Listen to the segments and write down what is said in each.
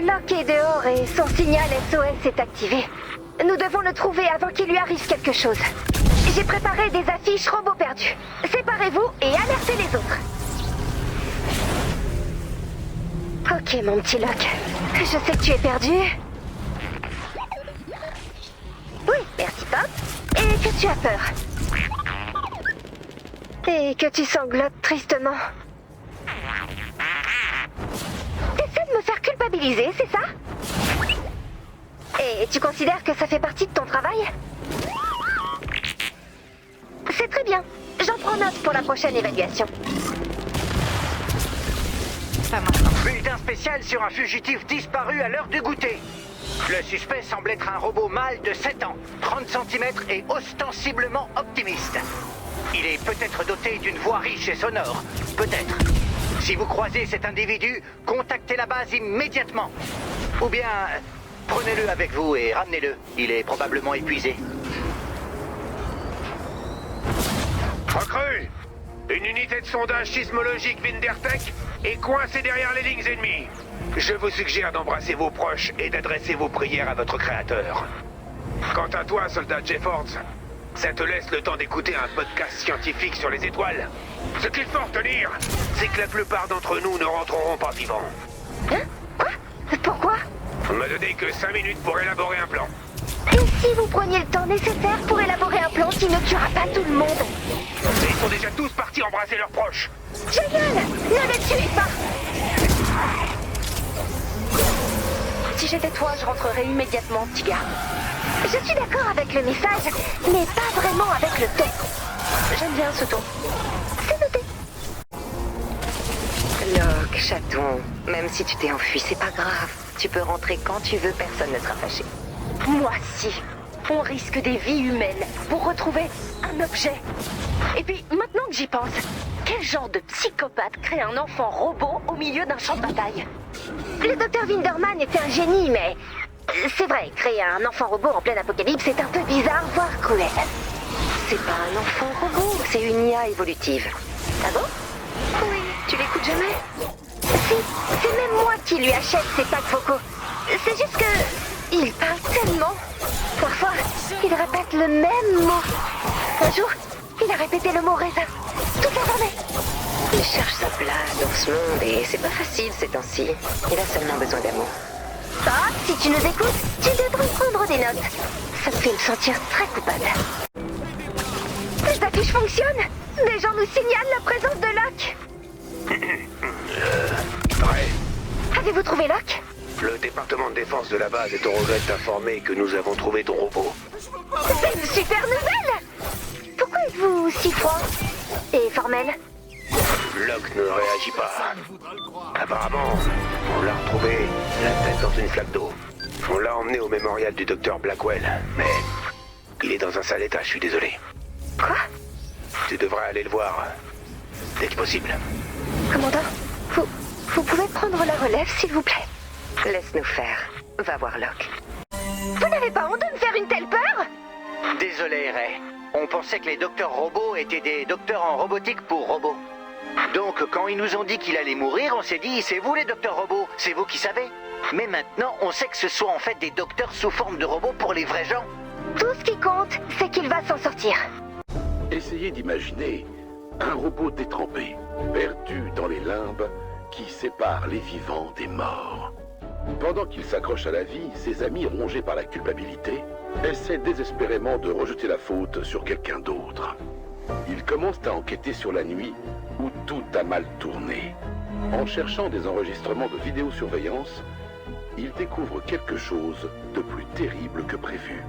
Locke est dehors et son signal SOS est activé. Nous devons le trouver avant qu'il lui arrive quelque chose. J'ai préparé des affiches robots perdus. Séparez-vous et alertez les autres. Ok, mon petit Locke. Je sais que tu es perdu. Oui, merci Pop. Et que tu as peur. Et que tu sanglotes tristement. T'essaies de me faire culpabiliser, c'est ça? Et tu considères que ça fait partie de ton travail? C'est très bien. J'en prends note pour la prochaine évaluation. Pas maintenant. Bulletin spécial sur un fugitif disparu à l'heure du goûter. Le suspect semble être un robot mâle de 7 ans, 30 cm et ostensiblement optimiste. Il est peut-être doté d'une voix riche et sonore. Peut-être. Si vous croisez cet individu, contactez la base immédiatement. Ou bien, prenez-le avec vous et ramenez-le. Il est probablement épuisé. Recrue! Une unité de sondage sismologique Windertech est coincée derrière les lignes ennemies. Je vous suggère d'embrasser vos proches et d'adresser vos prières à votre créateur. Quant à toi, soldat Jeffords, ça te laisse le temps d'écouter un podcast scientifique sur les étoiles. Ce qu'il faut retenir, c'est que la plupart d'entre nous ne rentreront pas vivants. Hein? Quoi? Pourquoi? On m'a donné que 5 minutes pour élaborer un plan. Et si vous preniez le temps nécessaire pour élaborer un plan qui ne tuera pas tout le monde? Ils sont déjà tous partis embrasser leurs proches. Génial! Ne les tuez pas! Si j'étais toi, je rentrerais immédiatement, petit gars. Je suis d'accord avec le message, mais pas vraiment avec le ton. J'aime bien ce ton. C'est noté. Locke, chaton, même si tu t'es enfui, c'est pas grave. Tu peux rentrer quand tu veux, personne ne sera fâché. Moi si. On risque des vies humaines pour retrouver un objet. Et puis, maintenant que j'y pense, quel genre de psychopathe crée un enfant robot au milieu d'un champ de bataille? Le docteur Winderman était un génie, mais... C'est vrai, créer un enfant robot en pleine apocalypse, c'est un peu bizarre, voire cruel. C'est pas un enfant robot, c'est une IA évolutive. Ah bon? Oui, tu l'écoutes jamais? Si, c'est même moi qui lui achète ses packs vocaux. C'est juste que... il parle tellement. Parfois, il répète le même mot. Un jour, il a répété le mot raisin. Toute la journée. Il cherche sa place dans ce monde et c'est pas facile ces temps-ci. Il a seulement besoin d'amour. Ah, si tu nous écoutes, tu devrais prendre des notes. Ça me fait me sentir très coupable. Les affiches fonctionnent. Des gens nous signalent la présence de Locke. Ouais. Avez-vous trouvé Locke? Le département de défense de la base est au regret de t'informer que nous avons trouvé ton robot. C'est une super nouvelle. Pourquoi êtes-vous si froid et formel? Locke ne réagit pas. Apparemment, on l'a retrouvé, la tête dans une flaque d'eau. On l'a emmené au mémorial du docteur Blackwell, mais il est dans un sale état, je suis désolé. Quoi? Tu devrais aller le voir dès que possible. Commandant, vous pouvez prendre la relève, s'il vous plaît? Laisse-nous faire. Va voir Locke. Vous n'avez pas honte de me faire une telle peur? Désolé, Ray. On pensait que les docteurs robots étaient des docteurs en robotique pour robots. Donc, quand ils nous ont dit qu'il allait mourir, on s'est dit, c'est vous les docteurs robots, c'est vous qui savez. Mais maintenant, on sait que ce sont en fait des docteurs sous forme de robots pour les vrais gens. Tout ce qui compte, c'est qu'il va s'en sortir. Essayez d'imaginer un robot détrempé, perdu dans les limbes qui séparent les vivants des morts. Pendant qu'il s'accroche à la vie, ses amis, rongés par la culpabilité, essaient désespérément de rejeter la faute sur quelqu'un d'autre. Ils commencent à enquêter sur la nuit où tout a mal tourné. En cherchant des enregistrements de vidéosurveillance, ils découvrent quelque chose de plus terrible que prévu.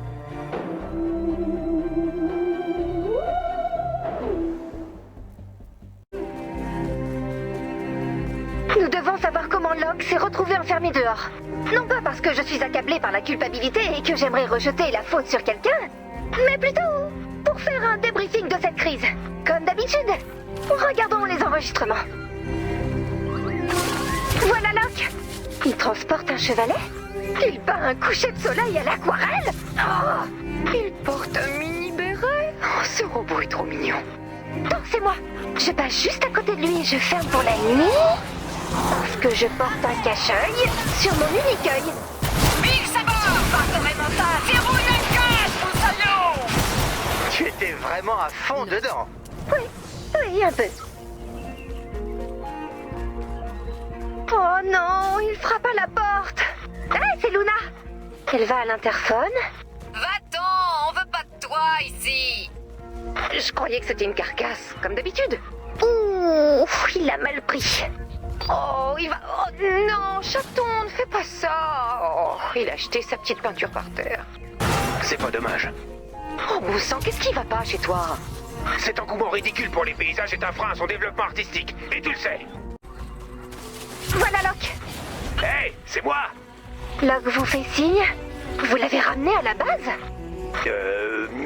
Nous devons savoir comment Locke s'est retrouvé enfermé dehors. Non pas parce que je suis accablée par la culpabilité et que j'aimerais rejeter la faute sur quelqu'un, mais plutôt pour faire un débriefing de cette crise. Comme d'habitude, regardons les enregistrements. Voilà Locke. Il transporte un chevalet. Il peint un coucher de soleil à l'aquarelle. Oh, Il porte un mini béret. Oh, ce robot est trop mignon. donc c'est moi. Je passe juste à côté de lui et je ferme pour la nuit. Parce que je porte un cache-œil sur mon unique œil. Big Sabor, parcourez mon tas, zéro de casse, mon salaud! Tu étais vraiment à fond dedans. Oui, un peu. Oh non, il frappe à la porte. Hé, c'est Luna. Elle va à l'interphone. Va-t'en, on veut pas de toi ici! Je croyais que c'était une carcasse, comme d'habitude. Ouh, il a mal pris. Oh, il va... Oh non, chaton, ne fais pas ça. Oh, il a jeté sa petite peinture par terre. C'est pas dommage. Oh, bon sang, qu'est-ce qui va pas chez toi? Cet engouement ridicule pour les paysages est un frein à son développement artistique, et tu le sais. Voilà Locke. Hey, c'est moi! Locke vous fait signe. Vous l'avez ramené à la base?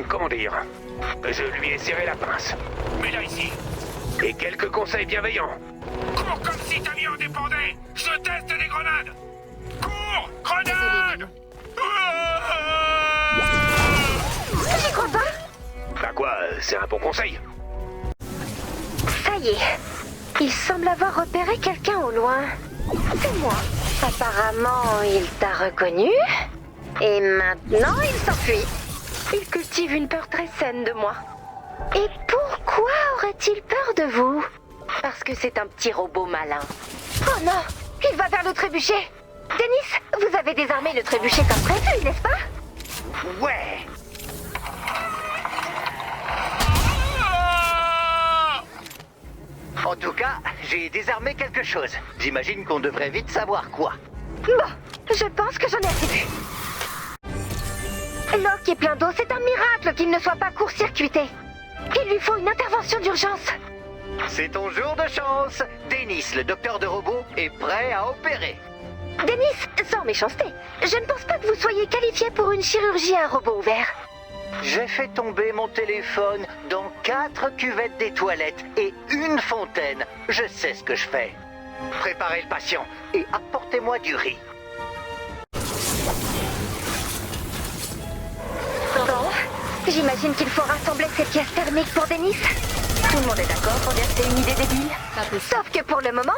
Comment dire? Je lui ai serré la pince. Mais là, ici. Et quelques conseils bienveillants. Cours comme si ta vie en dépendait! Je teste des grenades! Cours! Grenade! J'y crois pas. Bah quoi, c'est un bon conseil. Ça y est. Il semble avoir repéré quelqu'un au loin. C'est moi. Apparemment, il t'a reconnu. Et maintenant, il s'enfuit. Il cultive une peur très saine de moi. Et pourquoi aurait-il peur de vous? Parce que c'est un petit robot malin. Oh non, il va vers le trébuchet. Denis, vous avez désarmé le trébuchet comme prévu, n'est-ce pas? Ouais. En tout cas, j'ai désarmé quelque chose. J'imagine qu'on devrait vite savoir quoi. Bon, je pense que j'en ai assez vu. Locke est plein d'eau, c'est un miracle qu'il ne soit pas court-circuité. Il lui faut une intervention d'urgence. C'est ton jour de chance. Denis, le docteur de robots, est prêt à opérer. Denis, sans méchanceté, je ne pense pas que vous soyez qualifié pour une chirurgie à robot ouvert. J'ai fait tomber mon téléphone dans 4 cuvettes des toilettes et une fontaine. Je sais ce que je fais. Préparez le patient et apportez-moi du riz. Bon, j'imagine qu'il faut rassembler ces pièces thermiques pour Denis. Tout le monde est d'accord pour dire que c'est une idée débile. Sauf que pour le moment,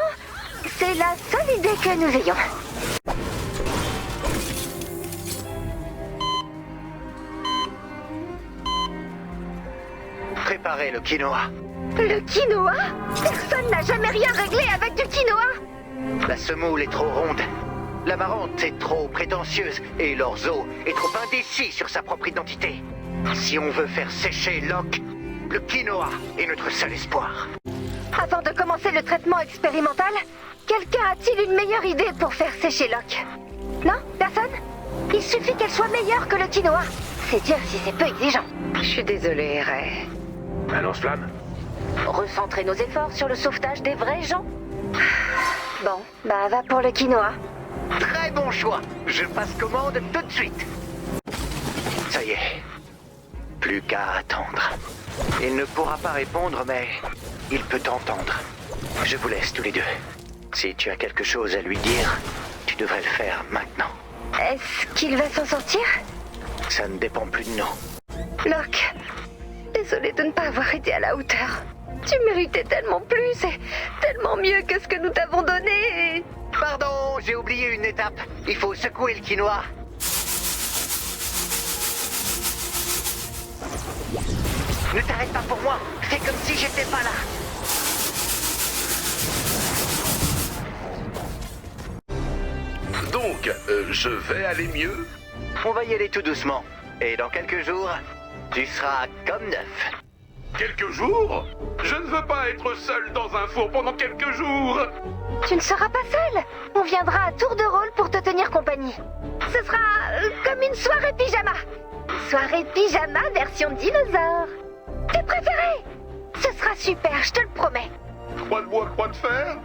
c'est la seule idée que nous ayons. Préparez le quinoa. Le quinoa? Personne n'a jamais rien réglé avec du quinoa. La semoule est trop ronde. La marrante est trop prétentieuse et l'orzo est trop indécis sur sa propre identité. Si on veut faire sécher Locke, le quinoa est notre seul espoir. Avant de commencer le traitement expérimental, quelqu'un a-t-il une meilleure idée pour faire sécher Locke? Non? Personne? Il suffit qu'elle soit meilleure que le quinoa. C'est dire si c'est peu exigeant. Je suis désolée, Ray. Un lance-flamme? Recentrer nos efforts sur le sauvetage des vrais gens. Bon, bah va pour le quinoa. Très bon choix. Je passe commande tout de suite. Ça y est. Plus qu'à attendre. Il ne pourra pas répondre, mais il peut t'entendre. Je vous laisse tous les deux. Si tu as quelque chose à lui dire, tu devrais le faire maintenant. Est-ce qu'il va s'en sortir? Ça ne dépend plus de nous. Locke, désolée de ne pas avoir été à la hauteur. Tu méritais tellement plus et tellement mieux que ce que nous t'avons donné. Pardon, j'ai oublié une étape. Il faut secouer le quinoa. Ne t'arrête pas pour moi. Fais comme si j'étais pas là. Donc, je vais aller mieux? On va y aller tout doucement. Et dans quelques jours, tu seras comme neuf. Quelques jours? Je ne veux pas être seul dans un four pendant quelques jours. Tu ne seras pas seul. On viendra à tour de rôle pour te tenir compagnie. Ce sera comme une soirée pyjama. Une soirée pyjama version dinosaure. Tes préférés. Ce sera super, je te le promets. Croix de bois, croix de fer?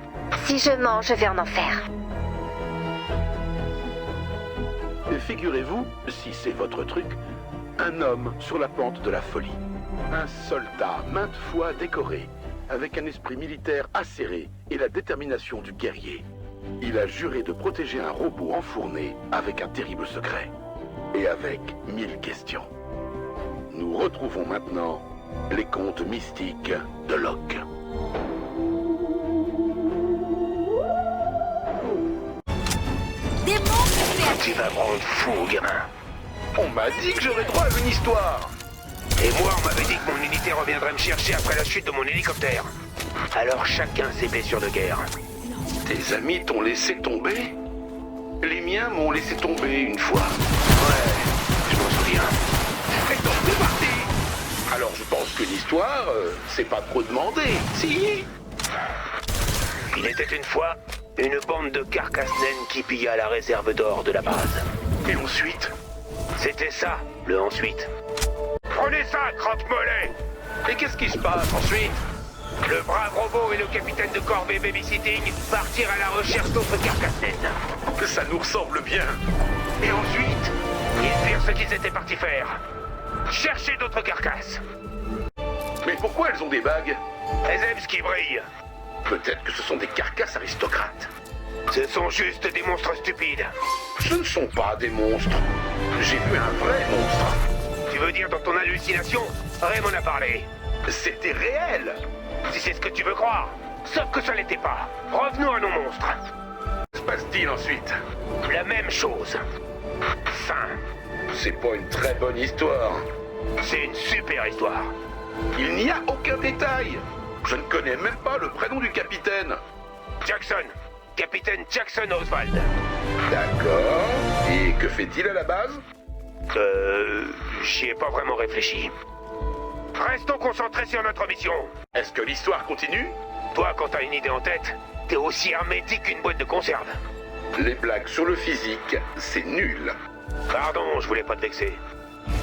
Si je mens, je vais en enfer. Figurez-vous, si c'est votre truc, un homme sur la pente de la folie. Un soldat maintes fois décoré, avec un esprit militaire acéré et la détermination du guerrier. Il a juré de protéger un robot enfourné avec un terrible secret. Et avec 1000 questions. Nous retrouvons maintenant les contes mystiques de Locke. Tu vas me rendre fou, gamin. On m'a dit que j'aurais droit à une histoire. Et moi, on m'avait dit que mon unité reviendrait me chercher après la chute de mon hélicoptère. Alors chacun ses blessures de guerre. Tes amis t'ont laissé tomber? Les miens m'ont laissé tomber une fois. Ouais, je m'en souviens. Et donc c'est parti. Alors je pense que l'histoire, c'est pas trop demandé, si? Il était une fois une bande de carcasses naines qui pilla la réserve d'or de la base. Et ensuite? C'était ça, le ensuite. Prenez ça, croque-mollet! Et qu'est-ce qui se passe ensuite? Le brave robot et le capitaine de corvée babysitting partirent à la recherche d'autres carcasses naines. Ça nous ressemble bien. Et ensuite, ils firent ce qu'ils étaient partis faire. Chercher d'autres carcasses. Mais pourquoi elles ont des bagues? Elles aiment ce qui brille. Peut-être que ce sont des carcasses aristocrates. Ce sont juste des monstres stupides. Ce ne sont pas des monstres. J'ai vu un vrai monstre. Tu veux dire dans ton hallucination? Ray m'en a parlé. C'était réel. Si c'est ce que tu veux croire. Sauf que ça l'était pas. Revenons à nos monstres. Que se passe-t-il ensuite? La même chose. Fin. C'est pas une très bonne histoire. C'est une super histoire. Il n'y a aucun détail. Je ne connais même pas le prénom du capitaine. Jackson. Capitaine Jackson Oswald. D'accord. Et que fait-il à la base? J'y ai pas vraiment réfléchi. Restons concentrés sur notre mission. Est-ce que l'histoire continue? Toi, quand t'as une idée en tête, t'es aussi hermétique qu'une boîte de conserve. Les blagues sur le physique, c'est nul. Pardon, je voulais pas te vexer.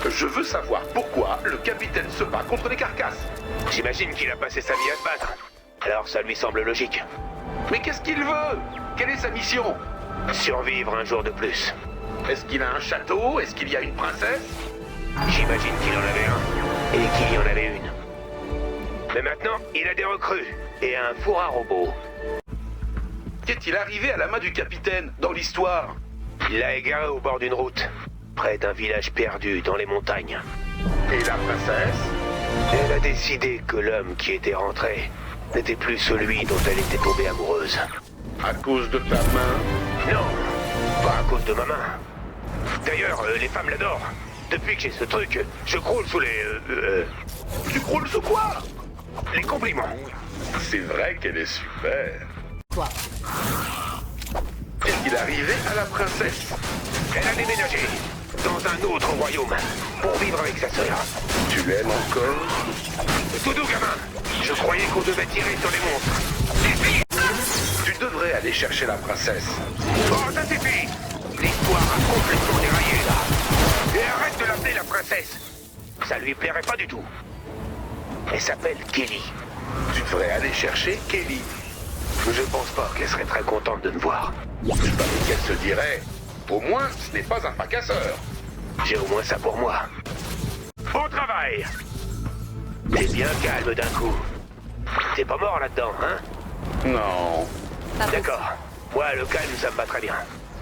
Je veux savoir pourquoi le capitaine se bat contre les carcasses. J'imagine qu'il a passé sa vie à se battre. Alors ça lui semble logique. Mais qu'est-ce qu'il veut? Quelle est sa mission? Survivre un jour de plus. Est-ce qu'il a un château? Est-ce qu'il y a une princesse? J'imagine qu'il en avait un. Et qu'il y en avait une. Mais maintenant, il a des recrues. Et un four à robot. Qu'est-il arrivé à la main du capitaine dans l'histoire? Il l'a égaré au bord d'une route. Près d'un village perdu dans les montagnes. Et la princesse? Elle a décidé que l'homme qui était rentré n'était plus celui dont elle était tombée amoureuse. À cause de ta main? Non, pas à cause de ma main. D'ailleurs, les femmes l'adorent. Depuis que j'ai ce truc, je croule sous les... Tu croules sous quoi? les compliments. C'est vrai qu'elle est super. Quoi? Qu'est-ce qu'il est arrivé à la princesse? Elle a déménagé dans un autre royaume pour vivre avec sa sœur. Tu l'aimes encore? Tout doux, gamin. Je croyais qu'on devait tirer sur les monstres. Tu devrais aller chercher la princesse. Oh, ça suffit. L'histoire a complètement déraillé, là. Et arrête de l'appeler la princesse. Ça lui plairait pas du tout. Elle s'appelle Kelly. Tu devrais aller chercher Kelly. Je pense pas qu'elle serait très contente de me voir. Je parie qu'elle se dirait, au moins ce n'est pas un fracasseur. J'ai au moins ça pour moi. Au travail. C'est bien calme d'un coup. T'es pas mort là-dedans, hein? Non. D'accord. Moi, le calme, ça me va très bien.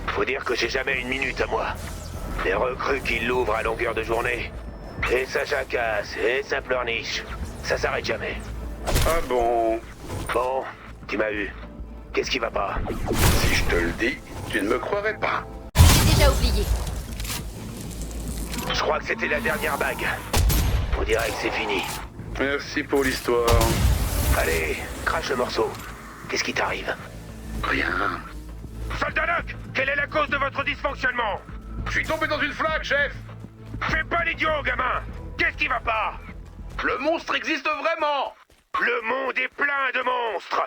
Faut dire que j'ai jamais une minute à moi. Les recrues qui l'ouvrent à longueur de journée. Et ça jacasse, et ça pleurniche. Ça s'arrête jamais. Ah bon? Bon, tu m'as eu. Qu'est-ce qui va pas? Si je te le dis, tu ne me croirais pas. J'ai déjà oublié. Je crois que c'était la dernière bague. On dirait que c'est fini. Merci pour l'histoire. Allez, crache le morceau. Qu'est-ce qui t'arrive? Rien. Soldat Locke, quelle est la cause de votre dysfonctionnement? Je suis tombé dans une flaque, chef. Fais pas l'idiot, gamin. Qu'est-ce qui va pas? Le monstre existe vraiment. Le monde est plein de monstres.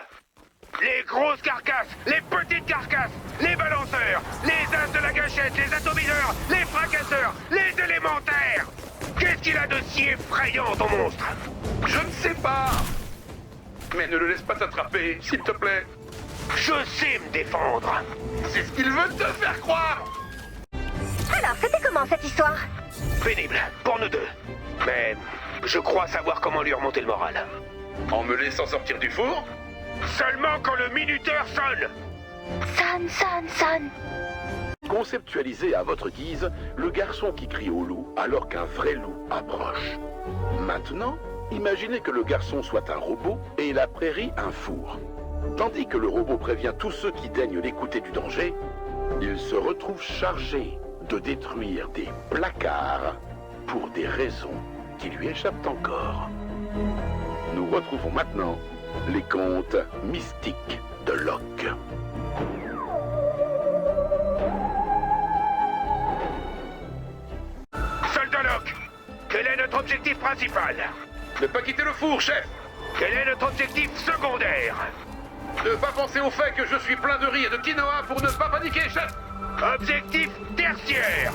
Les grosses carcasses, les petites carcasses, les balanceurs, les as de la gâchette, les atomiseurs, les fracasseurs, les élémentaires. Qu'est-ce qu'il a de si effrayant, ton monstre? Je ne sais pas. Mais ne le laisse pas t'attraper, s'il te plaît. Je sais me défendre. C'est ce qu'il veut te faire croire. Alors, c'était comment cette histoire? Pénible, pour nous deux. Mais je crois savoir comment lui remonter le moral. En me laissant sortir du four? Seulement quand le minuteur sonne. Sonne, sonne, sonne. Conceptualisez à votre guise le garçon qui crie au loup alors qu'un vrai loup approche. Maintenant, imaginez que le garçon soit un robot et la prairie un four. Tandis que le robot prévient tous ceux qui daignent l'écouter du danger, Il se retrouve chargé de détruire des placards pour des raisons qui lui échappent encore. Nous retrouvons maintenant les contes mystiques de Locke. Soldat Locke, quel est notre objectif principal? Ne pas quitter le four, chef! Quel est notre objectif secondaire? Ne pas penser au fait que je suis plein de riz et de quinoa pour ne pas paniquer, chef! Objectif tertiaire!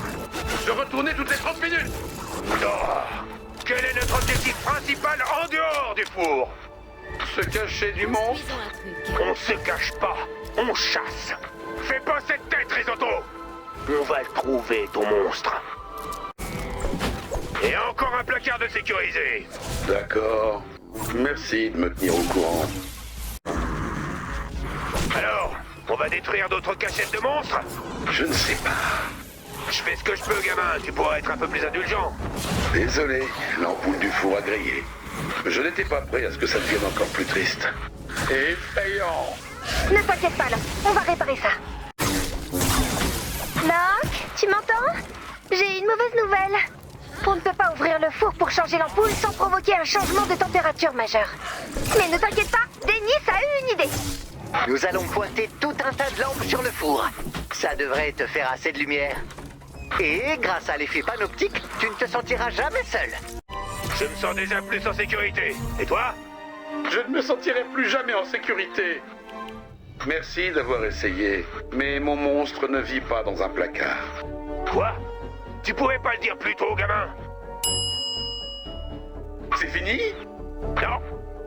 Se retourner toutes les 30 minutes! Oh. Quel est notre objectif principal en dehors du four? Se cacher du monstre? On se cache pas, on chasse. Fais pas cette tête, Risotto. On va le trouver, ton monstre. Et encore un placard de sécurisé. D'accord. Merci de me tenir au courant. Alors, on va détruire d'autres cachettes de monstres? Je ne sais pas. Je fais ce que je peux, gamin. Tu pourras être un peu plus indulgent. Désolé, l'ampoule du four a grillé. Je n'étais pas prêt à ce que ça devienne encore plus triste. Effrayant! Ne t'inquiète pas, Locke, on va réparer ça. Locke, tu m'entends? J'ai une mauvaise nouvelle. On ne peut pas ouvrir le four pour changer l'ampoule sans provoquer un changement de température majeur. Mais ne t'inquiète pas, Dennis a eu une idée. Nous allons pointer tout un tas de lampes sur le four. Ça devrait te faire assez de lumière. Et grâce à l'effet panoptique, tu ne te sentiras jamais seul. Je me sens déjà plus en sécurité. Et toi? Je ne me sentirai plus jamais en sécurité. Merci d'avoir essayé, mais mon monstre ne vit pas dans un placard. Quoi? Tu pouvais pas le dire plus tôt, gamin? C'est fini? Non,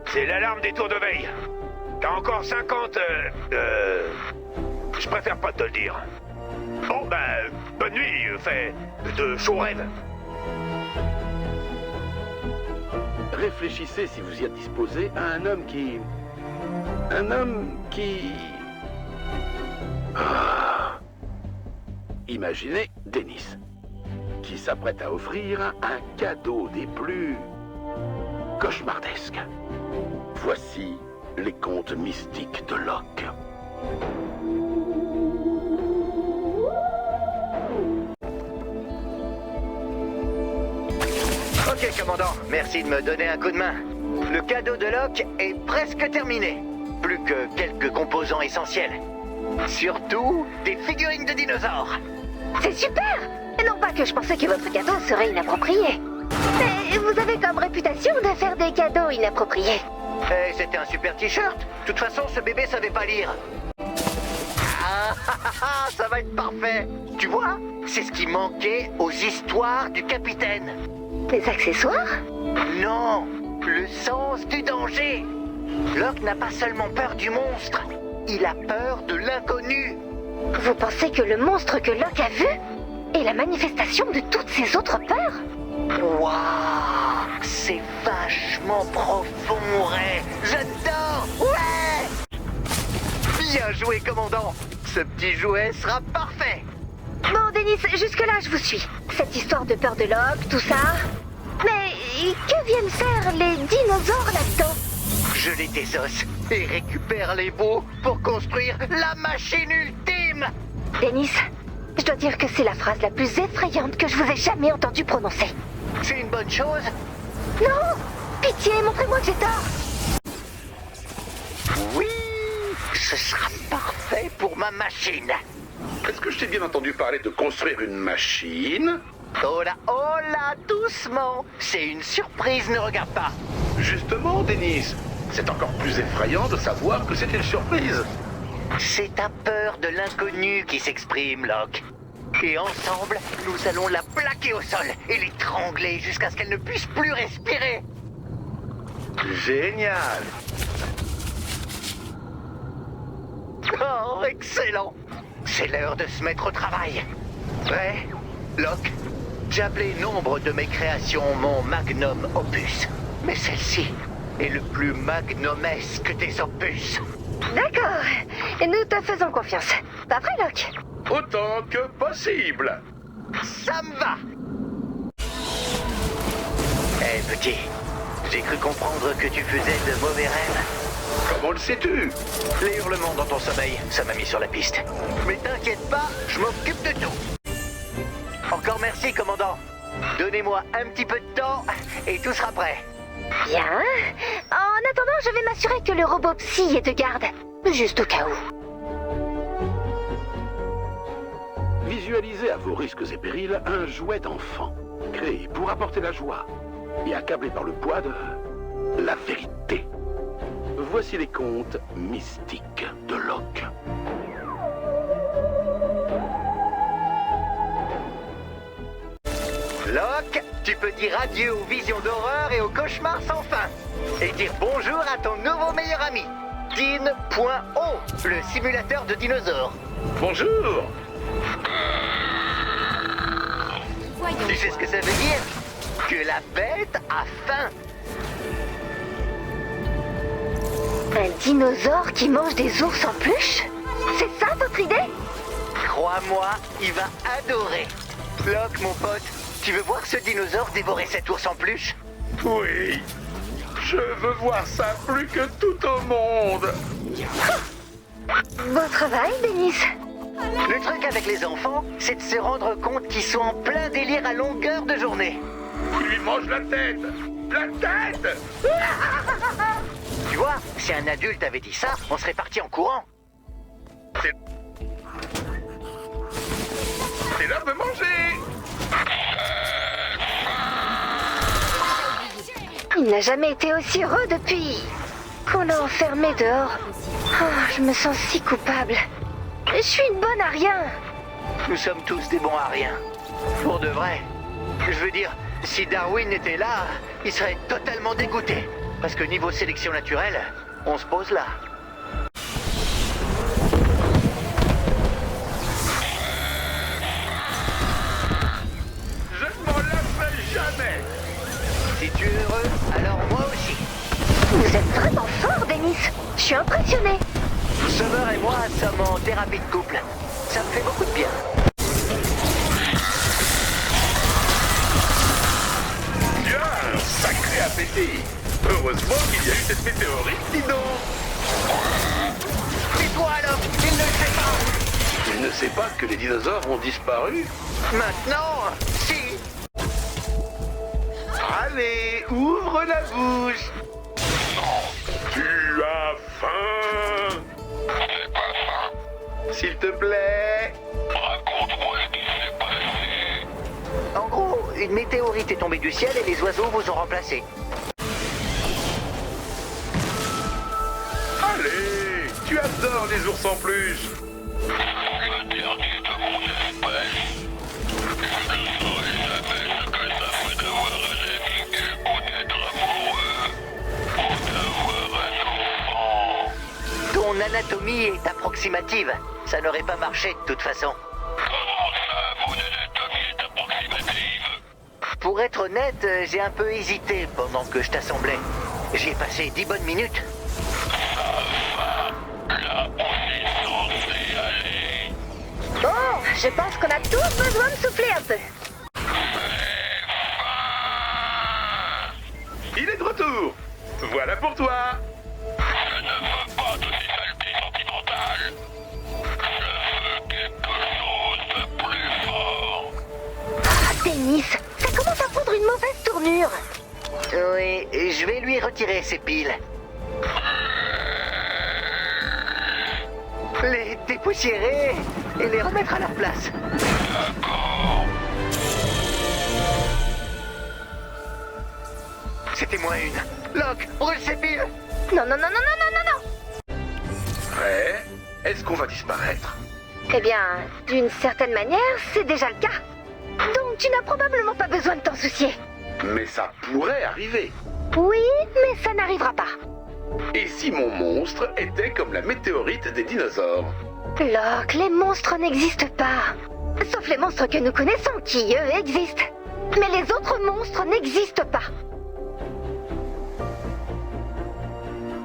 c'est l'alarme des tours de veille. T'as encore 50... Je préfère pas te le dire. Bon, bonne nuit, fait de chauds rêves. Réfléchissez, si vous y êtes disposé, à un homme qui... Un homme qui... Ah. Imaginez Dennis, qui s'apprête à offrir un cadeau des plus... cauchemardesques. Voici les contes mystiques de Locke. Ok, commandant, merci de me donner un coup de main. Le cadeau de Locke est presque terminé. Plus que quelques composants essentiels. Surtout des figurines de dinosaures. C'est super! Et non pas que je pensais que votre cadeau serait inapproprié. Mais vous avez comme réputation de faire des cadeaux inappropriés. Et c'était un super t-shirt. De toute façon, ce bébé savait pas lire. Ça va être parfait. Tu vois, c'est ce qui manquait aux histoires du capitaine. Des accessoires? Non, le sens du danger. Locke n'a pas seulement peur du monstre, il a peur de l'inconnu. Vous pensez que le monstre que Locke a vu est la manifestation de toutes ses autres peurs? Waouh, c'est vachement profond, Ray. J'adore. Ouais. Bien joué, commandant. Ce petit jouet sera parfait. Bon, Dennis, jusque-là, je vous suis. Cette histoire de peur de Locke, tout ça... Mais que viennent faire les dinosaures là-dedans? Je les désosse et récupère les bouts pour construire la machine ultime. Dennis, je dois dire que c'est la phrase la plus effrayante que je vous ai jamais entendue prononcer. C'est une bonne chose. Non! Pitié, montrez-moi que j'ai tort! Oui, ce sera parfait pour ma machine. Est-ce que je t'ai bien entendu parler de construire une machine? Oh là, doucement. C'est une surprise, ne regarde pas. Justement, Dennis, c'est encore plus effrayant de savoir que c'était une surprise. C'est ta peur de l'inconnu qui s'exprime, Locke. Et ensemble, nous allons la plaquer au sol et l'étrangler jusqu'à ce qu'elle ne puisse plus respirer. Génial. Oh, excellent. C'est l'heure de se mettre au travail. Prêt, Locke? J'ai appelé nombre de mes créations mon magnum opus. Mais celle-ci est le plus magnomesque des opus. D'accord, nous te faisons confiance. Pas vrai, Locke? Autant que possible. Ça me va. Hé, petit, j'ai cru comprendre que tu faisais de mauvais rêves. Comment le sais-tu? Les hurlements dans ton sommeil, ça m'a mis sur la piste. Mais t'inquiète pas, je m'occupe de tout. Encore merci, commandant. Donnez-moi un petit peu de temps et tout sera prêt. Bien. En attendant, je vais m'assurer que le robot psy est de garde. Juste au cas où. Visualisez à vos risques et périls un jouet d'enfant, créé pour apporter la joie et accablé par le poids de la vérité. Voici les contes mystiques de Locke. Locke, tu peux dire adieu aux visions d'horreur et aux cauchemars sans fin. Et dire bonjour à ton nouveau meilleur ami, Din.O, le simulateur de dinosaures. Bonjour! Tu sais ce que ça veut dire? Que la bête a faim. Un dinosaure qui mange des ours en peluche? C'est ça votre idée? Crois-moi, il va adorer. Locke, mon pote, tu veux voir ce dinosaure dévorer cet ours en peluche? Oui, je veux voir ça plus que tout au monde. Beau travail, Denis. Le truc avec les enfants, c'est de se rendre compte qu'ils sont en plein délire à longueur de journée. Il lui mange la tête. La tête! Tu vois, si un adulte avait dit ça, on serait parti en courant. C'est l'heure de manger. Il n'a jamais été aussi heureux depuis qu'on l'a enfermé dehors. Oh, je me sens si coupable. Je suis une bonne à rien. Nous sommes tous des bons à rien. Pour de vrai. Je veux dire, si Darwin était là, il serait totalement dégoûté. Parce que niveau sélection naturelle, on se pose là. Je ne m'en lasserai jamais. Si tu es heureux, alors moi aussi. Vous êtes vraiment fort, Denis. Je suis impressionnée. Summer et moi sommes en thérapie de couple. Ça me fait beaucoup de bien. Tu as un sacré appétit. Heureusement qu'il y a eu cette météorite, dis donc. Et toi alors, il ne le sait pas. Il ne sait pas que les dinosaures ont disparu. Maintenant, si. Allez, ouvre la bouche. Tu as faim. S'il te plaît. En gros, une météorite est tombée du ciel et les oiseaux vous ont remplacé. Allez, tu adores les ours en peluche. Ton anatomie est approximative. Ça n'aurait pas marché de toute façon. Pour être honnête, j'ai un peu hésité pendant que je t'assemblais. J'y ai passé 10 bonnes minutes. Bon, je pense qu'on a tous besoin de souffler un peu. Il est de retour. Voilà pour toi. Denis, ça commence à prendre une mauvaise tournure. Oui, je vais lui retirer ses piles. Les dépoussiérer et les remettre à leur place. C'était moins une. Locke, brûle ses piles. Non, non, non, non, non, non, non, non. Prêt? Est-ce qu'on va disparaître? Eh bien, d'une certaine manière, c'est déjà le cas. Donc tu n'as probablement pas besoin de t'en soucier. Mais ça pourrait arriver. Oui, mais ça n'arrivera pas. Et si mon monstre était comme la météorite des dinosaures? Locke, les monstres n'existent pas. Sauf les monstres que nous connaissons, qui, eux, existent. Mais les autres monstres n'existent pas.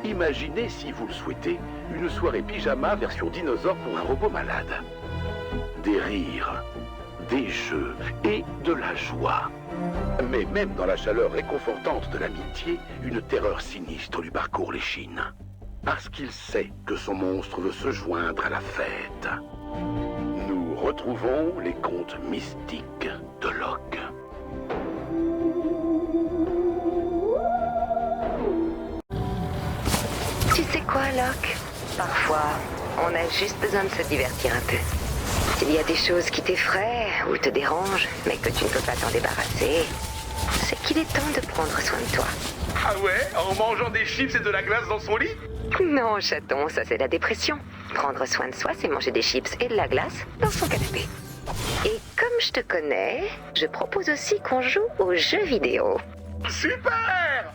Imaginez, si vous le souhaitez, une soirée pyjama version dinosaure pour un robot malade. Des rires, des jeux et de la joie. Mais même dans la chaleur réconfortante de l'amitié, une terreur sinistre lui parcourt l'échine. parce qu'il sait que son monstre veut se joindre à la fête. Nous retrouvons les contes mystiques de Locke. Tu sais quoi, Locke? Parfois, on a juste besoin de se divertir un peu. S'il y a des choses qui t'effraient ou te dérangent, mais que tu ne peux pas t'en débarrasser, c'est qu'il est temps de prendre soin de toi. Ah ouais? En mangeant des chips et de la glace dans son lit? Non, chaton, ça c'est la dépression. Prendre soin de soi, c'est manger des chips et de la glace dans son canapé. Et comme je te connais, je propose aussi qu'on joue aux jeux vidéo. Super!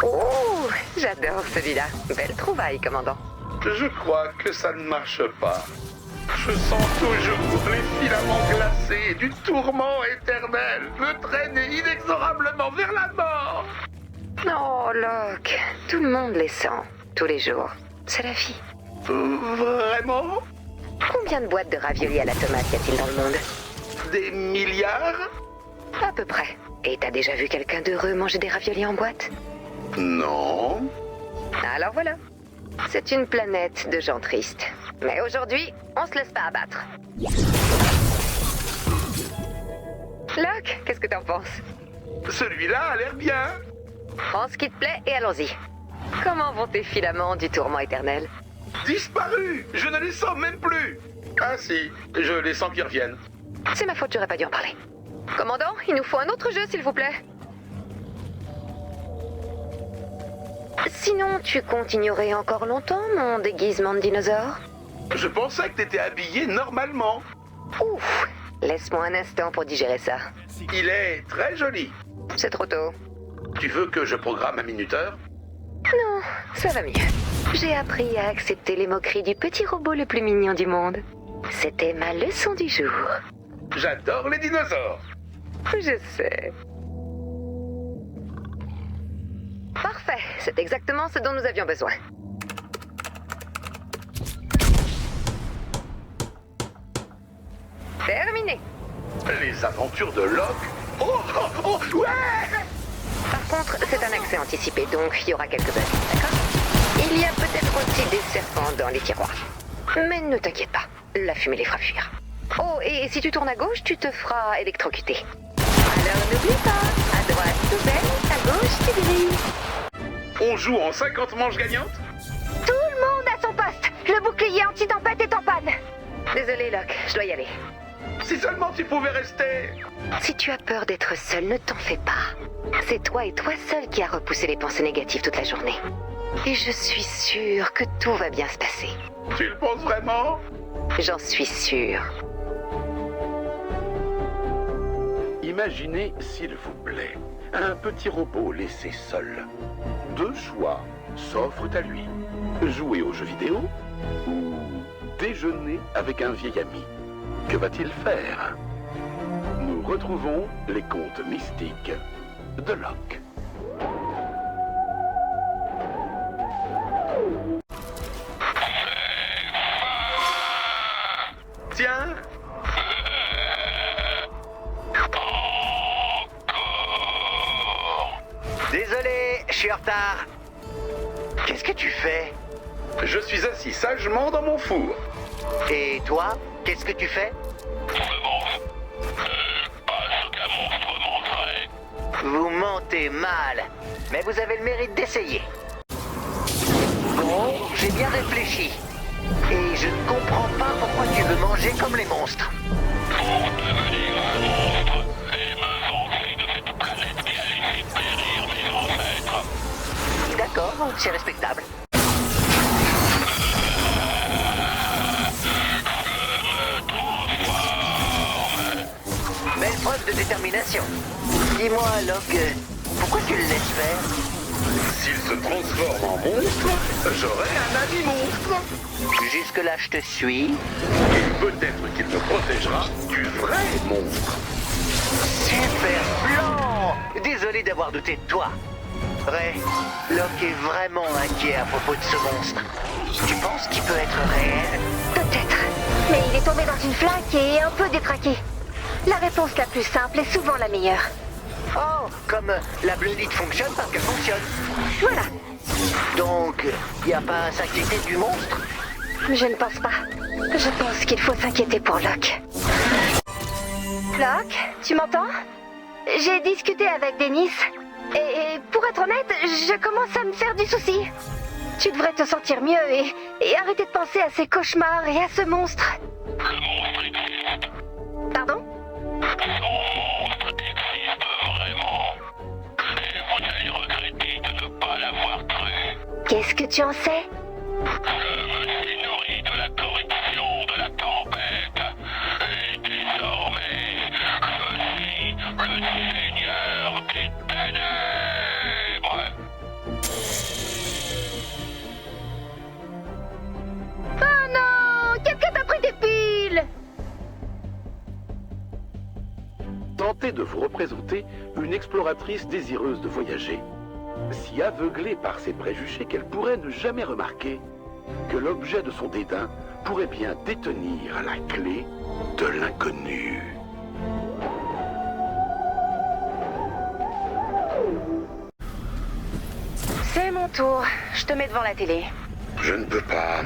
Oh, j'adore celui-là. Belle trouvaille, commandant. Je crois que ça ne marche pas. Je sens toujours les filaments glacés du tourment éternel me traîner inexorablement vers la mort. Non, Locke, tout le monde les sent, tous les jours. C'est la vie. Vraiment? Combien de boîtes de raviolis à la tomate y a-t-il dans le monde? Des milliards? À peu près. Et t'as déjà vu quelqu'un d'heureux manger des raviolis en boîte? Non. Alors voilà. C'est une planète de gens tristes. Mais aujourd'hui, on se laisse pas abattre. Locke, qu'est-ce que t'en penses? Celui-là a l'air bien. Prends ce qui te plaît et allons-y. Comment vont tes filaments du tourment éternel? Disparu. Je ne les sens même plus. Ah si, je les sens qui reviennent. C'est ma faute, j'aurais pas dû en parler. Commandant, il nous faut un autre jeu, s'il vous plaît. Sinon, tu comptes ignorer encore longtemps mon déguisement de dinosaure? Je pensais que t'étais habillé normalement. Ouf, laisse-moi un instant pour digérer ça. Il est très joli. C'est trop tôt. Tu veux que je programme un minuteur? Non, ça va mieux. J'ai appris à accepter les moqueries du petit robot le plus mignon du monde. C'était ma leçon du jour. J'adore les dinosaures. Je sais. Parfait, c'est exactement ce dont nous avions besoin. Terminé. Les aventures de Locke. Oh, oh, oh, ouais! Par contre, c'est un accès anticipé, donc il y aura quelques bugs, d'accord? Il y a peut-être aussi des serpents dans les tiroirs. Mais ne t'inquiète pas, la fumée les fera fuir. Oh, et si tu tournes à gauche, tu te feras électrocuter. Alors n'oublie pas, à droite poubelle, à gauche tu brilles. On joue en 50 manches gagnantes? Tout le monde à son poste. Le bouclier anti-tempête est en panne. Désolé, Locke, je dois y aller. Si seulement tu pouvais rester. Si tu as peur d'être seul, ne t'en fais pas. C'est toi et toi seul qui a repoussé les pensées négatives toute la journée. Et je suis sûre que tout va bien se passer. Tu le penses vraiment? J'en suis sûre. Imaginez, s'il vous plaît, un petit robot laissé seul. Deux choix s'offrent à lui. Jouer aux jeux vidéo ou déjeuner avec un vieil ami. Que va-t-il faire? Nous retrouvons les contes mystiques de Locke. Tiens. Désolé, je suis en retard. Qu'est-ce que tu fais? Je suis assis sagement dans mon four. Et toi, qu'est-ce que tu fais? Vous mentez mal, mais vous avez le mérite d'essayer. Bon, j'ai bien réfléchi. Et je ne comprends pas pourquoi tu veux manger comme les monstres. D'accord, c'est respectable. Belle preuve de détermination. Dis-moi, Locke, pourquoi tu le laisses faire? S'il se transforme en monstre, j'aurai un ami monstre. Jusque-là, je te suis. Et peut-être qu'il me protégera du vrai monstre. Super plan! Désolé d'avoir douté de toi. Ray, Locke est vraiment inquiet à propos de ce monstre. Tu penses qu'il peut être réel? Peut-être. Mais il est tombé dans une flaque et est un peu détraqué. La réponse la plus simple est souvent la meilleure. Oh, comme la bleudite fonctionne parce qu'elle fonctionne. Voilà. Donc, y a pas à s'inquiéter du monstre? Je ne pense pas. Je pense qu'il faut s'inquiéter pour Locke. Locke, tu m'entends? J'ai discuté avec Dennis. Et pour être honnête, je commence à me faire du souci. Tu devrais te sentir mieux et arrêter de penser à ces cauchemars et à ce monstre. Pardon? Qu'est-ce que tu en sais? Oh non! Quelqu'un t'a pris des piles! Tentez de vous représenter une exploratrice désireuse de voyager, si aveuglée par ses préjugés qu'elle pourrait ne jamais remarquer que l'objet de son dédain pourrait bien détenir la clé de l'inconnu. C'est mon tour. Je te mets devant la télé. Je ne peux pas.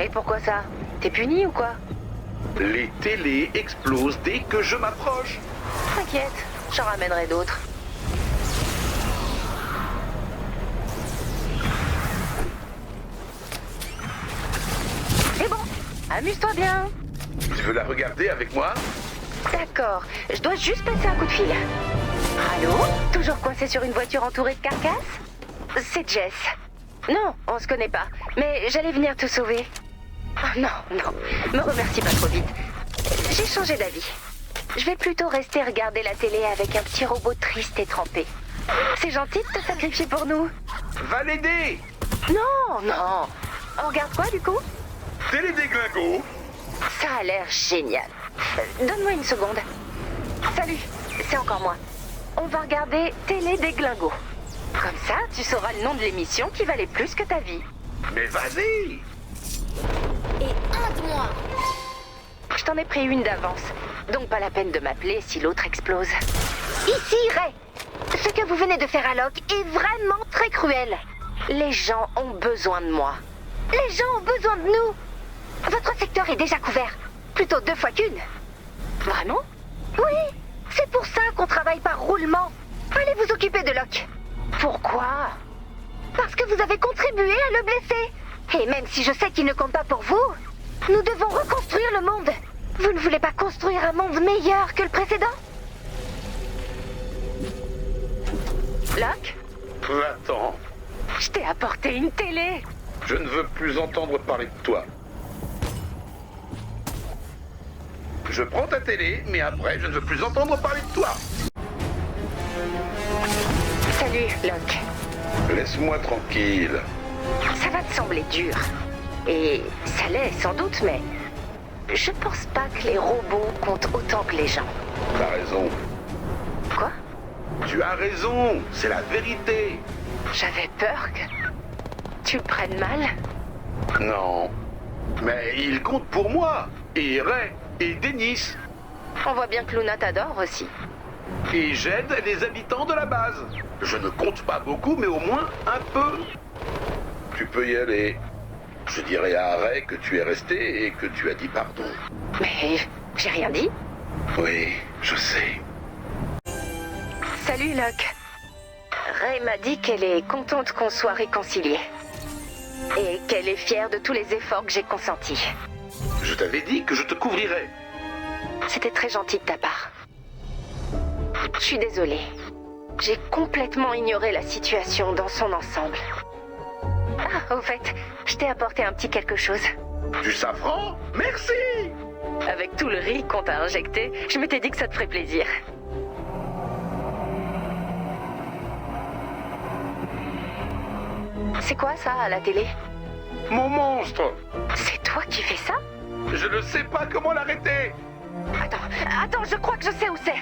Et pourquoi ça? T'es puni ou quoi? Les télés explosent dès que je m'approche. T'inquiète, j'en ramènerai d'autres. C'est bon, amuse-toi bien. Tu veux la regarder avec moi? D'accord, je dois juste passer un coup de fil. Allô? Toujours coincé sur une voiture entourée de carcasses? C'est Jess. Non, on se connaît pas, mais j'allais venir te sauver. Oh, non, me remercie pas trop vite. J'ai changé d'avis. Je vais plutôt rester regarder la télé avec un petit robot triste et trempé. C'est gentil de te sacrifier pour nous. Va l'aider! Non. On regarde quoi du coup? Télé des glingos! Ça a l'air génial. Donne-moi une seconde. Salut, c'est encore moi. On va regarder Télé des Glingos. Comme ça, tu sauras le nom de l'émission qui valait plus que ta vie. Mais vas-y! Et aide-moi. Je t'en ai pris une d'avance, donc pas la peine de m'appeler si l'autre explose. Ici, Ray. Ce que vous venez de faire à Locke est vraiment très cruel. Les gens ont besoin de moi. Les gens ont besoin de nous. Votre secteur est déjà couvert. Plutôt 2 fois qu'une. Vraiment? Oui, c'est pour ça qu'on travaille par roulement. Allez vous occuper de Locke. Pourquoi? Parce que vous avez contribué à le blesser. Et même si je sais qu'il ne compte pas pour vous, nous devons reconstruire le monde. Vous ne voulez pas construire un monde meilleur que le précédent? Locke? Va-t'en. Je t'ai apporté une télé. Je ne veux plus entendre parler de toi. Je prends ta télé, mais après, je ne veux plus entendre parler de toi. Salut, Locke. Laisse-moi tranquille. Ça va te sembler dur. Et ça l'est sans doute, mais je pense pas que les robots comptent autant que les gens. T'as raison. Quoi? Tu as raison, c'est la vérité. J'avais peur que tu le prennes mal. Non. Mais il compte pour moi. Et Ray. Et Dennis. On voit bien que Luna t'adore aussi. Et j'aide les habitants de la base. Je ne compte pas beaucoup, mais au moins un peu. Tu peux y aller. Je dirai à Ray que tu es resté et que tu as dit pardon. Mais j'ai rien dit. Oui, je sais. Salut, Locke. Ray m'a dit qu'elle est contente qu'on soit réconciliés. Et qu'elle est fière de tous les efforts que j'ai consentis. Je t'avais dit que je te couvrirais. C'était très gentil de ta part. Je suis désolée. J'ai complètement ignoré la situation dans son ensemble. Ah, au fait, je t'ai apporté un petit quelque chose. Du safran? Merci! Avec tout le riz qu'on t'a injecté, je m'étais dit que ça te ferait plaisir. C'est quoi ça à la télé? Mon monstre! C'est toi qui fais ça? Je ne sais pas comment l'arrêter! Attends, je crois que je sais où c'est.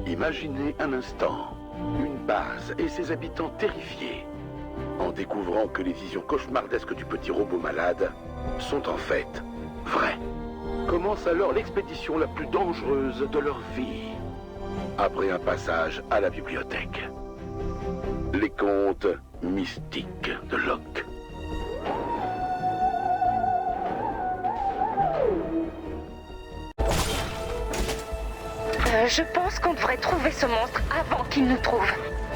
Imaginez un instant une base et ses habitants terrifiés en découvrant que les visions cauchemardesques du petit robot malade sont en fait vraies. Commence alors l'expédition la plus dangereuse de leur vie. Après un passage à la bibliothèque. Les contes mystiques de Locke. Je pense qu'on devrait trouver ce monstre avant qu'il nous trouve.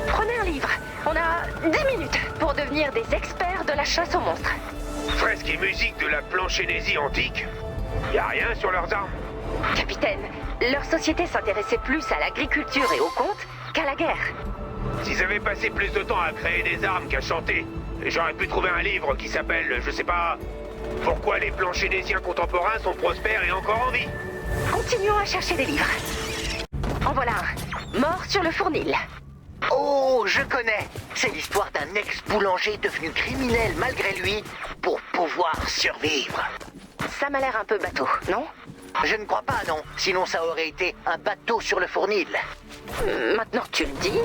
Prenez un livre. On a 10 minutes pour devenir des experts de la chasse aux monstres. Fresque et musique de la planchénésie antique. Y a rien sur leurs armes. Capitaine, leur société s'intéressait plus à l'agriculture et aux contes qu'à la guerre. S'ils avaient passé plus de temps à créer des armes qu'à chanter, j'aurais pu trouver un livre qui s'appelle, je sais pas, Pourquoi les planchénésiens contemporains sont prospères et encore en vie. Continuons à chercher des livres. En voilà un. Mort sur le fournil. Oh, je connais. C'est l'histoire d'un ex-boulanger devenu criminel malgré lui pour pouvoir survivre. Ça m'a l'air un peu bateau, non? Je ne crois pas, non. Sinon, ça aurait été un bateau sur le fournil. Maintenant que tu le dis...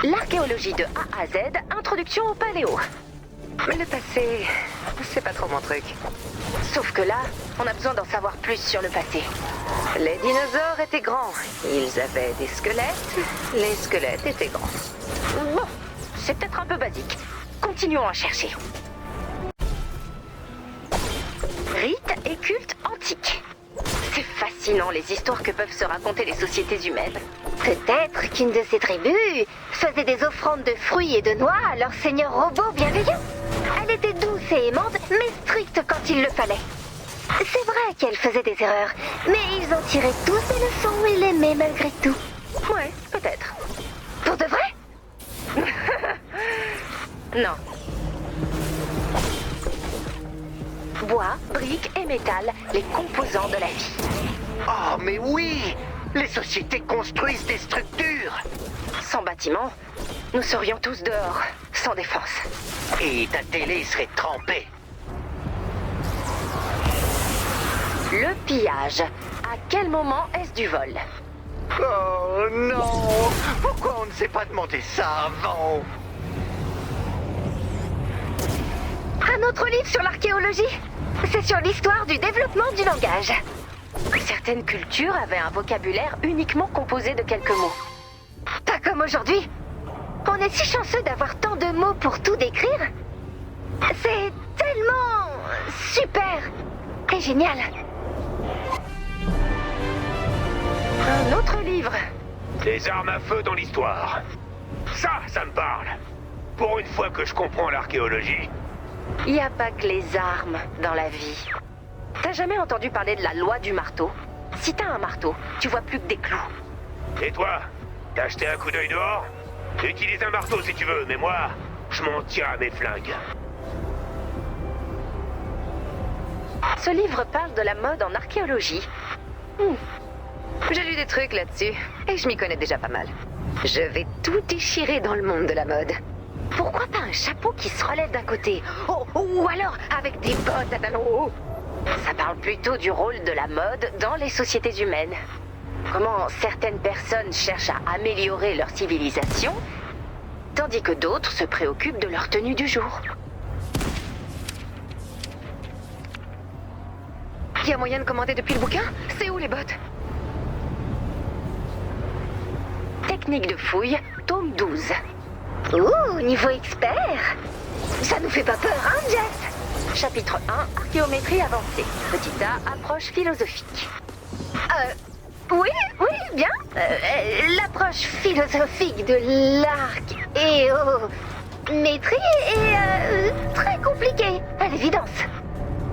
L'archéologie de A à Z, introduction au paléo. Mais le passé, c'est pas trop mon truc. Sauf que là, on a besoin d'en savoir plus sur le passé. Les dinosaures étaient grands. Ils avaient des squelettes. Les squelettes étaient grands. Bon, c'est peut-être un peu basique. Continuons à chercher. Rites et cultes antiques. C'est fascinant les histoires que peuvent se raconter les sociétés humaines. Peut-être qu'une de ces tribus faisait des offrandes de fruits et de noix à leur seigneur robot bienveillant. Elle était douce et aimante, mais stricte quand il le fallait. C'est vrai qu'elle faisait des erreurs, mais ils ont tiré tous des leçons et l'aimaient malgré tout. Ouais, peut-être. Pour de vrai? Non. Bois, briques et métal, les composants de la vie. Oh, mais oui! Les sociétés construisent des structures. Sans bâtiment, nous serions tous dehors, sans défense. Et ta télé serait trempée. Le pillage. À quel moment est-ce du vol? Oh non! Pourquoi on ne s'est pas demandé ça avant? Un autre livre sur l'archéologie. C'est sur l'histoire du développement du langage. Certaines cultures avaient un vocabulaire uniquement composé de quelques mots. Pas comme aujourd'hui. On est si chanceux d'avoir tant de mots pour tout décrire. C'est tellement super et génial. Un autre livre. Des armes à feu dans l'histoire. Ça me parle. Pour une fois que je comprends l'archéologie. Il n'y a pas que les armes dans la vie. T'as jamais entendu parler de la loi du marteau? Si t'as un marteau, tu vois plus que des clous. Et toi, t'as acheté un coup d'œil dehors? Utilise un marteau si tu veux, mais moi, je m'en tiens à mes flingues. Ce livre parle de la mode en archéologie. J'ai lu des trucs là-dessus, et je m'y connais déjà pas mal. Je vais tout déchirer dans le monde de la mode. Pourquoi pas un chapeau qui se relève d'un côté? Ou alors avec des bottes à talons hauts? Ça parle plutôt du rôle de la mode dans les sociétés humaines. Comment certaines personnes cherchent à améliorer leur civilisation, tandis que d'autres se préoccupent de leur tenue du jour. Il y a moyen de commander depuis le bouquin? C'est où les bottes? Technique de fouille, tome 12. Ouh, niveau expert. Ça nous fait pas peur, hein, Jess? Chapitre 1, archéométrie avancée. Petit A, approche philosophique. Oui, bien. L'approche philosophique de l'archéométrie est très compliquée, à l'évidence.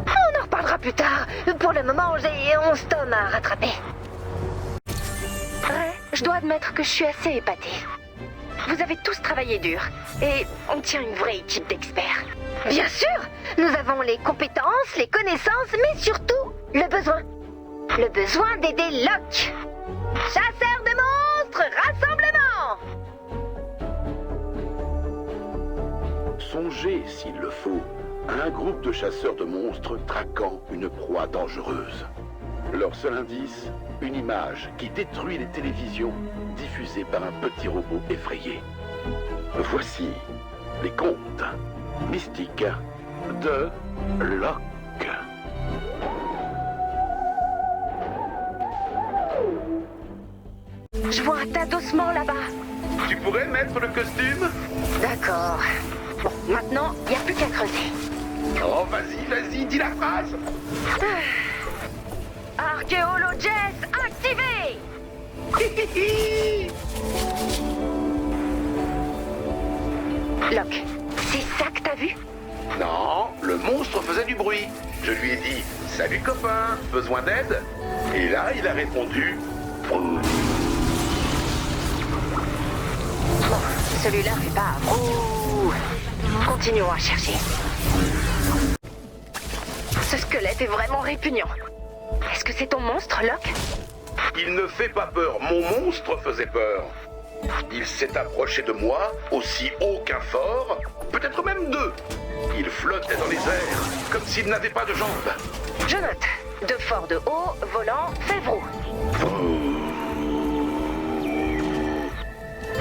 On en reparlera plus tard. Pour le moment, j'ai 11 tomes à rattraper. Ouais, je dois admettre que je suis assez épatée. Vous avez tous travaillé dur, et on tient une vraie équipe d'experts. Bien sûr, nous avons les compétences, les connaissances, mais surtout le besoin. Le besoin d'aider Locke. Chasseurs de monstres, rassemblement! Songez étranger, s'il le faut, à un groupe de chasseurs de monstres traquant une proie dangereuse. Leur seul indice, une image qui détruit les télévisions diffusée par un petit robot effrayé. Voici les contes mystiques de Locke. Je vois un tas d'ossements là-bas. Tu pourrais mettre le costume? D'accord. Bon, maintenant, il n'y a plus qu'à creuser. Oh, vas-y, dis la phrase. Archéologès activé. Locke, c'est ça que t'as vu? Non, le monstre faisait du bruit. Je lui ai dit « Salut copain, besoin d'aide ?» Et là, il a répondu « Bon, celui-là fait pas... Ouh. Continuons à chercher. Ce squelette est vraiment répugnant. Est-ce que c'est ton monstre, Locke? Il ne fait pas peur, mon monstre faisait peur. Il s'est approché de moi, aussi haut qu'un fort, peut-être même deux. Il flottait dans les airs, comme s'il n'avait pas de jambes. Je note. De fort de haut, volant, fait vrou.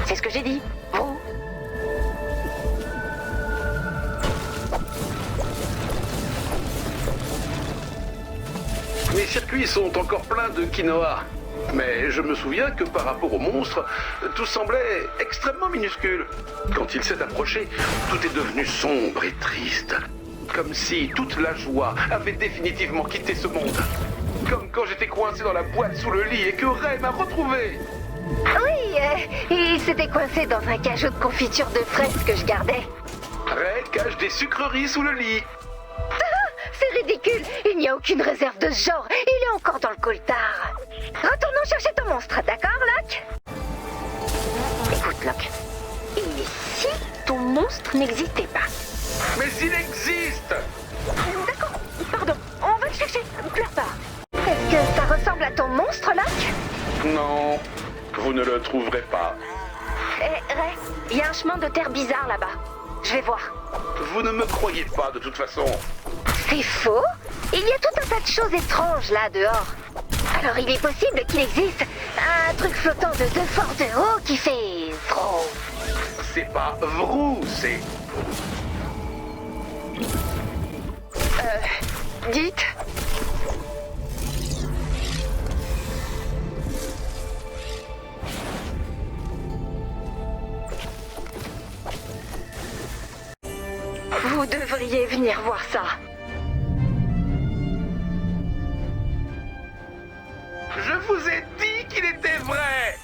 C'est ce que j'ai dit. Vrou. Mes circuits sont encore pleins de quinoa. Mais je me souviens que par rapport au monstre, tout semblait extrêmement minuscule. Quand il s'est approché, tout est devenu sombre et triste. Comme si toute la joie avait définitivement quitté ce monde. Comme quand j'étais coincé dans la boîte sous le lit et que Ray m'a retrouvé. Oui, il s'était coincé dans un cajot de confiture de fraises que je gardais. Ray cache des sucreries sous le lit. C'est ridicule, il n'y a aucune réserve de ce genre. Il est encore dans le coltard. Retournons chercher ton monstre, d'accord, Locke? Écoute, Locke. Et si ton monstre n'existait pas? Mais s'il existe! D'accord, pardon, on va le chercher, pleure pas. Est-ce que ça ressemble à ton monstre, Locke? Non, vous ne le trouverez pas. Ray, il y a un chemin de terre bizarre là-bas. Je vais voir. Vous ne me croyez pas de toute façon. C'est faux. Il y a tout un tas de choses étranges là dehors. Alors il est possible qu'il existe un truc flottant de deux fort de haut qui fait vrou. C'est pas vrou, c'est... Dites. Vous devriez venir voir ça. Je vous ai dit qu'il était vrai!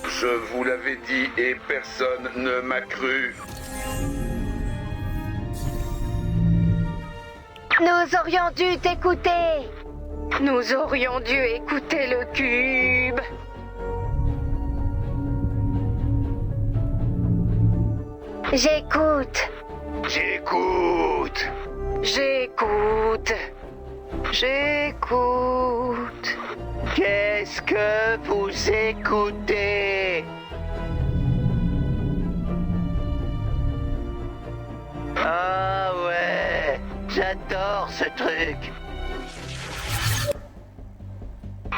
Je vous l'avais dit et personne ne m'a cru. Nous aurions dû t'écouter. Nous aurions dû écouter le cube. J'écoute. J'écoute. J'écoute. J'écoute. Qu'est-ce que vous écoutez? Ah ouais, j'adore ce truc.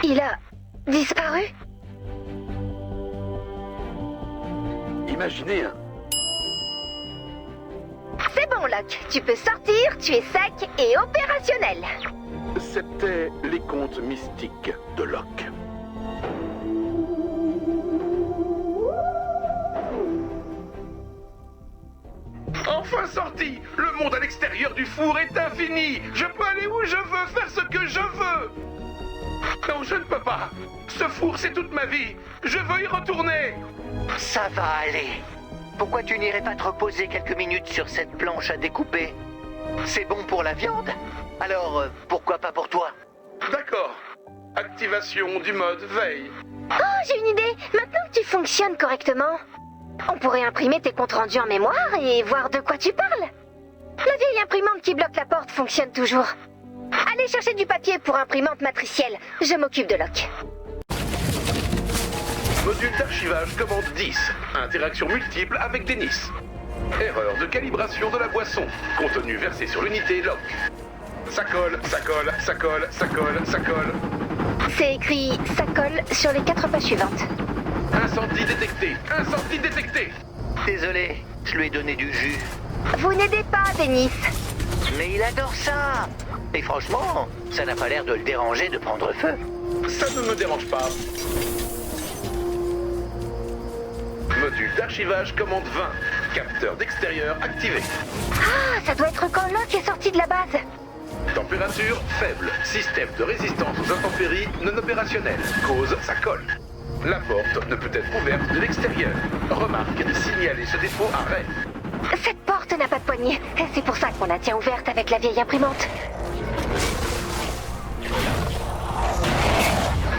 Il a disparu? Imaginez un... C'est bon, Locke. Tu peux sortir, tu es sec et opérationnel. C'étaient les contes mystiques de Locke. Enfin sorti! Le monde à l'extérieur du four est infini! Je peux aller où je veux, faire ce que je veux! Non, je ne peux pas! Ce four, c'est toute ma vie! Je veux y retourner! Ça va aller. Pourquoi tu n'irais pas te reposer quelques minutes sur cette planche à découper? C'est bon pour la viande? Alors, pourquoi pas pour toi? D'accord. Activation du mode veille. Oh, j'ai une idée. Maintenant que tu fonctionnes correctement, on pourrait imprimer tes comptes rendus en mémoire et voir de quoi tu parles. La vieille imprimante qui bloque la porte fonctionne toujours. Allez chercher du papier pour imprimante matricielle. Je m'occupe de Locke. Module d'archivage commande 10. Interaction multiple avec Denis. Erreur de calibration de la boisson. Contenu versé sur l'unité lock. Ça colle, ça colle, ça colle, ça colle, ça colle. C'est écrit « ça colle » sur les 4 pages suivantes. Incendie détecté, incendie détecté. Désolé, je lui ai donné du jus. Vous n'aidez pas, Denis. Mais il adore ça. Et franchement, ça n'a pas l'air de le déranger de prendre feu. Ça ne me dérange pas. Module d'archivage commande 20. Capteur d'extérieur activé. Ah, ça doit être quand Locke est sorti de la base. Température faible. Système de résistance aux intempéries non opérationnel. Cause, ça colle. La porte ne peut être ouverte de l'extérieur. Remarque, signaler ce défaut à Ray. Cette porte n'a pas de poignée. Et c'est pour ça qu'on la tient ouverte avec la vieille imprimante.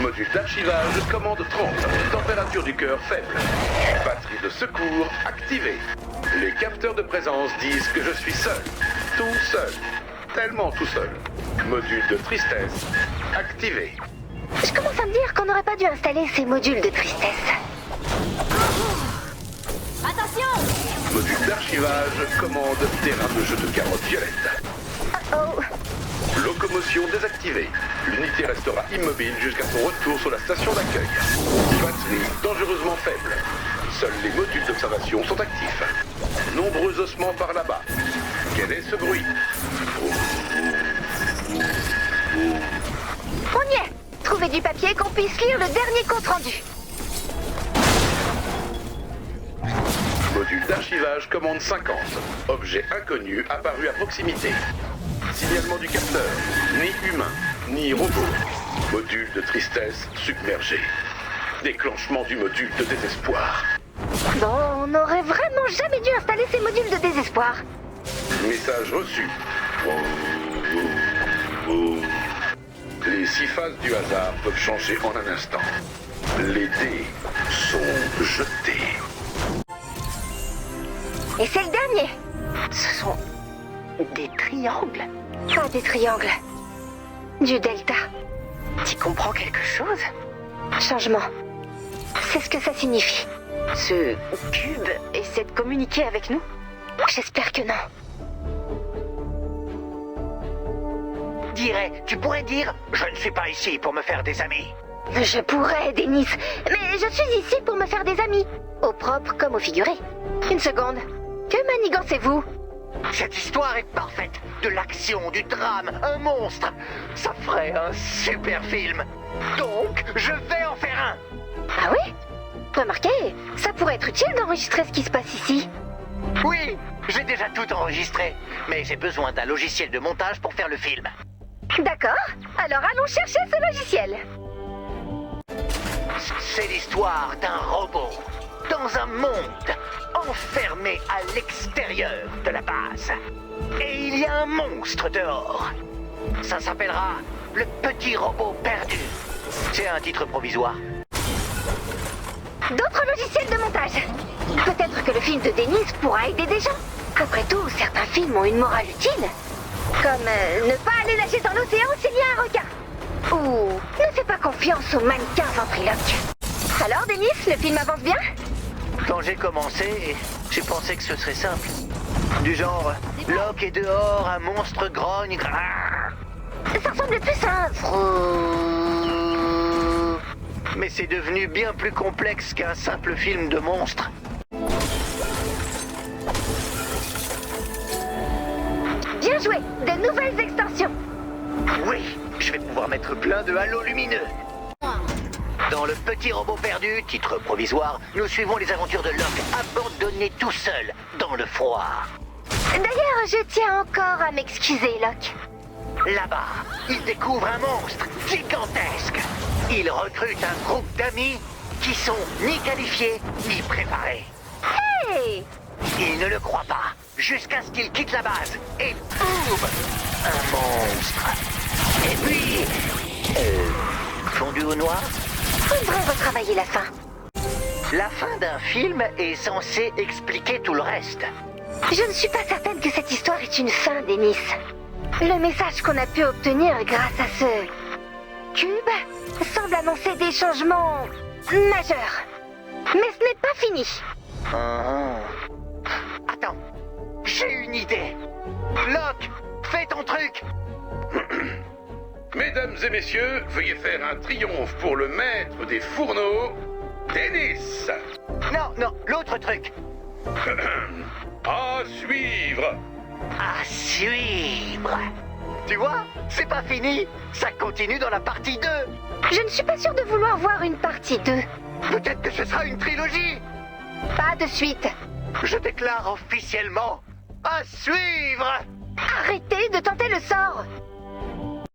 Module d'archivage commande 30. Température du cœur faible. Batterie de secours activée. Les capteurs de présence disent que je suis seul. Tout seul. Tellement tout seul. Module de tristesse activé. Je commence à me dire qu'on n'aurait pas dû installer ces modules de tristesse. Attention! Module d'archivage commande terrain de jeu de carottes violettes. Oh, Locomotion désactivée. L'unité restera immobile jusqu'à son retour sur la station d'accueil. Batterie dangereusement faible. Seuls les modules d'observation sont actifs. Nombreux ossements par là-bas. Quel est ce bruit? on y est. Trouvez du papier qu'on puisse lire le dernier compte-rendu. Module d'archivage commande 50. Objet inconnu apparu à proximité. Signalement du capteur. Ni humain, ni robot. Module de tristesse submergé. Déclenchement du module de désespoir. Bon, on n'aurait vraiment jamais dû installer ces modules de désespoir. Message reçu. Les 6 phases du hasard peuvent changer en un instant. Les dés sont jetés. Et c'est le dernier. Ce sont des triangles. Pas des triangles. Du delta. Tu comprends quelque chose? Changement. C'est ce que ça signifie. Ce cube essaie de communiquer avec nous? J'espère que non. Tu pourrais dire, je ne suis pas ici pour me faire des amis. Je pourrais, Denis, mais je suis ici pour me faire des amis. Au propre comme au figuré. Une seconde. Que manigancez-vous? Cette histoire est parfaite. De l'action, du drame, un monstre. Ça ferait un super film. Donc, je vais en faire un. Ah oui? Remarquez, ça pourrait être utile d'enregistrer ce qui se passe ici. Oui, j'ai déjà tout enregistré. Mais j'ai besoin d'un logiciel de montage pour faire le film. D'accord, alors allons chercher ce logiciel. C'est l'histoire d'un robot dans un monde enfermé à l'extérieur de la base. Et il y a un monstre dehors. Ça s'appellera le petit robot perdu. C'est un titre provisoire. D'autres logiciels de montage. Peut-être que le film de Denis pourra aider des gens. Après tout, certains films ont une morale utile. Comme ne pas aller nager dans l'océan s'il y a un requin. Ou ne fais pas confiance aux mannequins ventriloques. Alors, Denis, le film avance bien? Quand j'ai commencé, j'ai pensé que ce serait simple. Du genre, Locke est dehors, un monstre grogne. Ça ressemble plus à un... Mais c'est devenu bien plus complexe qu'un simple film de monstres. Bien joué, de nouvelles extensions. Oui, je vais pouvoir mettre plein de halos lumineux. Dans le petit robot perdu, titre provisoire, nous suivons les aventures de Locke, abandonné tout seul, dans le froid. D'ailleurs, je tiens encore à m'excuser, Locke. Là-bas, il découvre un monstre gigantesque. Il recrute un groupe d'amis qui sont ni qualifiés ni préparés. Hey! Il ne le croit pas, jusqu'à ce qu'il quitte la base. Et boum! Un monstre. Et puis... fondu au noir? Faudrait retravailler la fin. La fin d'un film est censée expliquer tout le reste. Je ne suis pas certaine que cette histoire est une fin, Denis. Le message qu'on a pu obtenir grâce à ce cube semble annoncer des changements majeurs. Mais ce n'est pas fini. Attends, j'ai une idée. Locke, fais ton truc. Mesdames et messieurs, veuillez faire un triomphe pour le maître des fourneaux, Dennis. Non, l'autre truc. À suivre. À suivre. Tu vois, c'est pas fini. Ça continue dans la partie 2. Je ne suis pas sûre de vouloir voir une partie 2. Peut-être que ce sera une trilogie. Pas de suite. Je déclare officiellement à suivre. Arrêtez de tenter le sort.